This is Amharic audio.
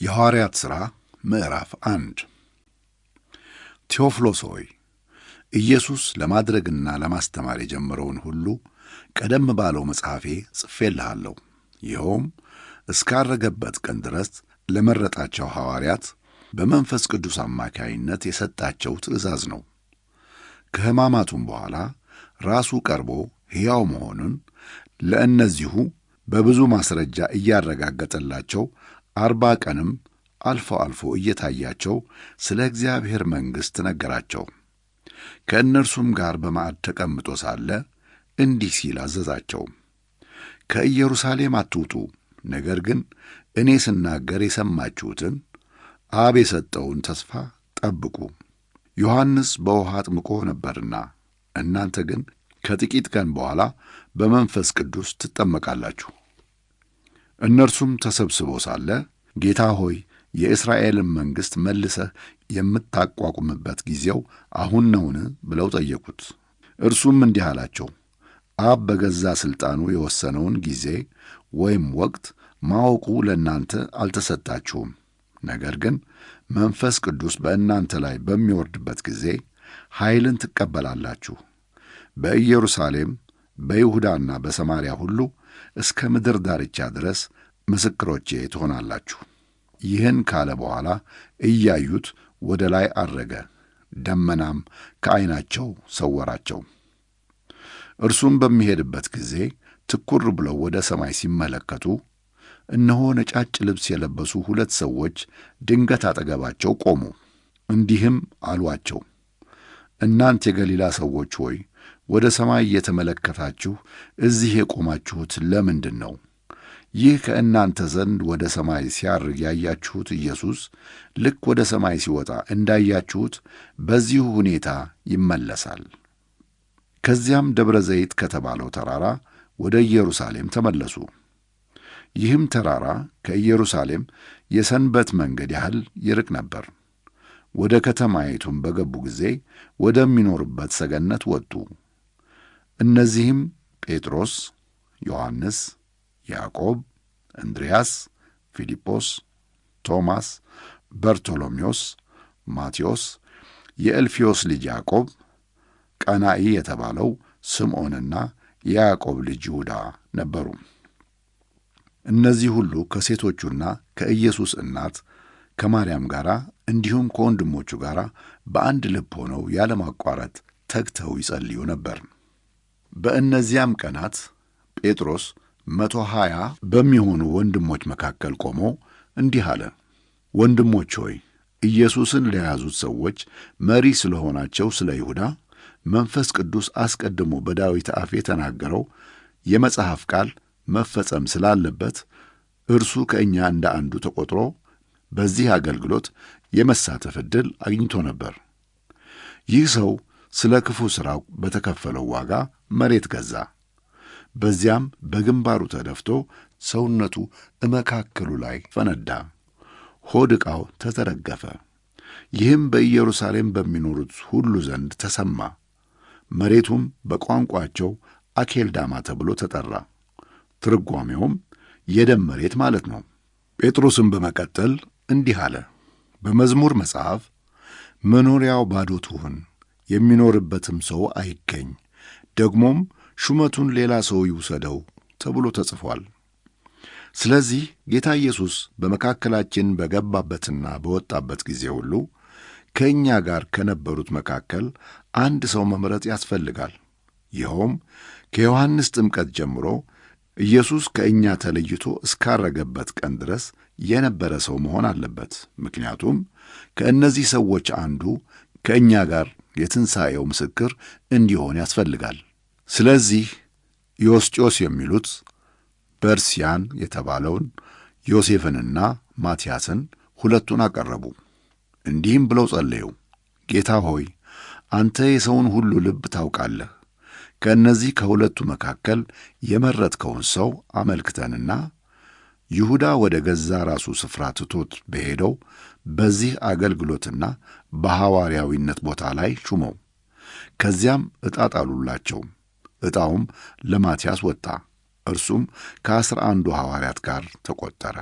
የሐዋርያት ሥራ ምዕራፍ 1 ቴዎፍሎስ ሆይ ኢየሱስ ለማድረግና ለማስተማር የጀመረውን ሁሉ ቀደም ባለው መጽሐፌ ጽፌልሃለሁ። ይኸውም እስካረገበት ቀን ድረስ ለመረጣቸው ሐዋርያት በመንፈስ ቅዱስ አማካይነት የሰጣቸው ትእዛዝ ነው። ከሕማማቱም በኋላ ራሱ ቀርቦ ሕያው መሆኑን ለእነዚሁ በብዙ ማስረጃ እያረጋገጠላቸው 40 ቀንም አልፎ አልፎ እየታያቸው ስለ እግዚአብሔር መንግሥት ነገራቸው። ከእነርሱም ጋር በማዕድ ተቀምጦ ሳለ እንዲህ ሲል አዘዛቸው። ከኢየሩሳሌም አትውጡ፣ ነገር ግን እኔ ስናገር የሰማችሁትን አብ የሰጠውን ተስፋ ጠብቁ። ዮሐንስ በውኃ አጥምቆ ነበርና እናንተ ግን ከጥቂት ቀን በኋላ በመንፈስ ቅዱስ ትጠመቃላችሁ። እነርሱም ተሰብስበው ሳለ ጌታ ሆይ የእስራኤልን መንግሥት መልሰህ የምታቋቁምበት ጊዜው አሁን ነውን? ብለው ጠየቁት። እርሱም እንዲህ አላቸው፣ አብ በገዛ ሥልጣኑ የወሰነውን ጊዜ ወይም ወቅት ማወቁ ለእናንተ አልተሰጣችሁም። ነገር ግን መንፈስ ቅዱስ በእናንተ ላይ በሚወርድበት ጊዜ ኃይልን ትቀበላላችሁ። በኢየሩሳሌም በይሁዳና በሰማርያ ሁሉ እስከ ምድር ዳርቻ ድረስ ምስክሮቼ ትሆናላችሁ። ይህን ካለ በኋላ እያዩት ወደ ላይ ዐረገ፣ ደመናም ከዐይናቸው ሰወራቸው። እርሱም በሚሄድበት ጊዜ ትኩር ብለው ወደ ሰማይ ሲመለከቱ እነሆ ነጫጭ ልብስ የለበሱ 2 ሰዎች ድንገት አጠገባቸው ቆሙ። እንዲህም አሏቸው፣ እናንተ የገሊላ ሰዎች ሆይ ወደ ሰማይ እየተመለከታችሁ እዚህ የቆማችሁት ለምንድን ነው? ይህ ከእናንተ ዘንድ ወደ ሰማይ ሲያርግ ያያችሁት ኢየሱስ ልክ ወደ ሰማይ ሲወጣ እንዳያችሁት በዚሁ ሁኔታ ይመለሳል። ከዚያም ደብረ ዘይት ከተባለው ተራራ ወደ ኢየሩሳሌም ተመለሱ። ይህም ተራራ ከኢየሩሳሌም የሰንበት መንገድ ያህል ይርቅ ነበር። ወደ ከተማይቱም በገቡ ጊዜ ወደሚኖሩበት ሰገነት ወጡ። እነዚህም ጴጥሮስ፣ ዮሐንስ፣ ያዕቆብ፣ እንድርያስ፣ ፊልጶስ፣ ቶማስ፣ በርቶሎሜዎስ፣ ማቴዎስ፣ የእልፍዮስ ልጅ ያዕቆብ፣ ቀናኢ የተባለው ስምዖንና የያዕቆብ ልጅ ይሁዳ ነበሩ። እነዚህ ሁሉ ከሴቶቹና ከኢየሱስ እናት ከማርያም ጋር እንዲሁም ከወንድሞቹ ጋር በአንድ ልብ ሆነው ያለማቋረጥ ተግተው ይጸልዩ ነበር። በእነዚያም ቀናት ጴጥሮስ 120 በሚሆኑ ወንድሞች መካከል ቆሞ እንዲህ አለ፣ ወንድሞች ሆይ ኢየሱስን ለያዙት ሰዎች መሪ ስለሆናቸው ስለ ይሁዳ መንፈስ ቅዱስ አስቀድሞ በዳዊት አፍ የተናገረው የመጽሐፍ ቃል መፈጸም ስላለበት እርሱ ከእኛ እንደ አንዱ ተቆጥሮ በዚህ አገልግሎት የመሳተፍ ዕድል አግኝቶ ነበር። ይህ ሰው ስለ ክፉ ሥራው በተከፈለው ዋጋ መሬት ገዛ። በዚያም በግንባሩ ተደፍቶ ሰውነቱ እመካከሉ ላይ ፈነዳ፣ ሆድ ዕቃው ተዘረገፈ። ይህም በኢየሩሳሌም በሚኖሩት ሁሉ ዘንድ ተሰማ። መሬቱም በቋንቋቸው አኬልዳማ ተብሎ ተጠራ። ትርጓሜውም የደም መሬት ማለት ነው። ጴጥሮስም በመቀጠል እንዲህ አለ፣ በመዝሙር መጽሐፍ መኖሪያው ባዶ ትሁን፣ የሚኖርበትም ሰው አይገኝ፣ ደግሞም ሹመቱን ሌላ ሰው ይውሰደው ተብሎ ተጽፏል። ስለዚህ ጌታ ኢየሱስ በመካከላችን በገባበትና በወጣበት ጊዜ ሁሉ ከእኛ ጋር ከነበሩት መካከል አንድ ሰው መምረጥ ያስፈልጋል። ይኸውም ከዮሐንስ ጥምቀት ጀምሮ ኢየሱስ ከእኛ ተለይቶ እስካረገበት ቀን ድረስ የነበረ ሰው መሆን አለበት። ምክንያቱም ከእነዚህ ሰዎች አንዱ ከእኛ ጋር የትንሣኤው ምስክር እንዲሆን ያስፈልጋል። ስለዚህ ዮስጢዮስ የሚሉት በርስያን የተባለውን ዮሴፍንና ማትያስን 2ቱን አቀረቡ። እንዲህም ብለው ጸለዩ፣ ጌታ ሆይ አንተ የሰውን ሁሉ ልብ ታውቃለህ። ከእነዚህ ከ2ቱ መካከል የመረጥከውን ሰው አመልክተንና ይሁዳ ወደ ገዛ ራሱ ስፍራ ትቶት በሄደው በዚህ አገልግሎትና በሐዋርያዊነት ቦታ ላይ ሹመው። ከዚያም ዕጣ ጣሉላቸው። ዕጣውም ለማትያስ ወጣ። እርሱም ከ11 ሐዋርያት ጋር ተቈጠረ።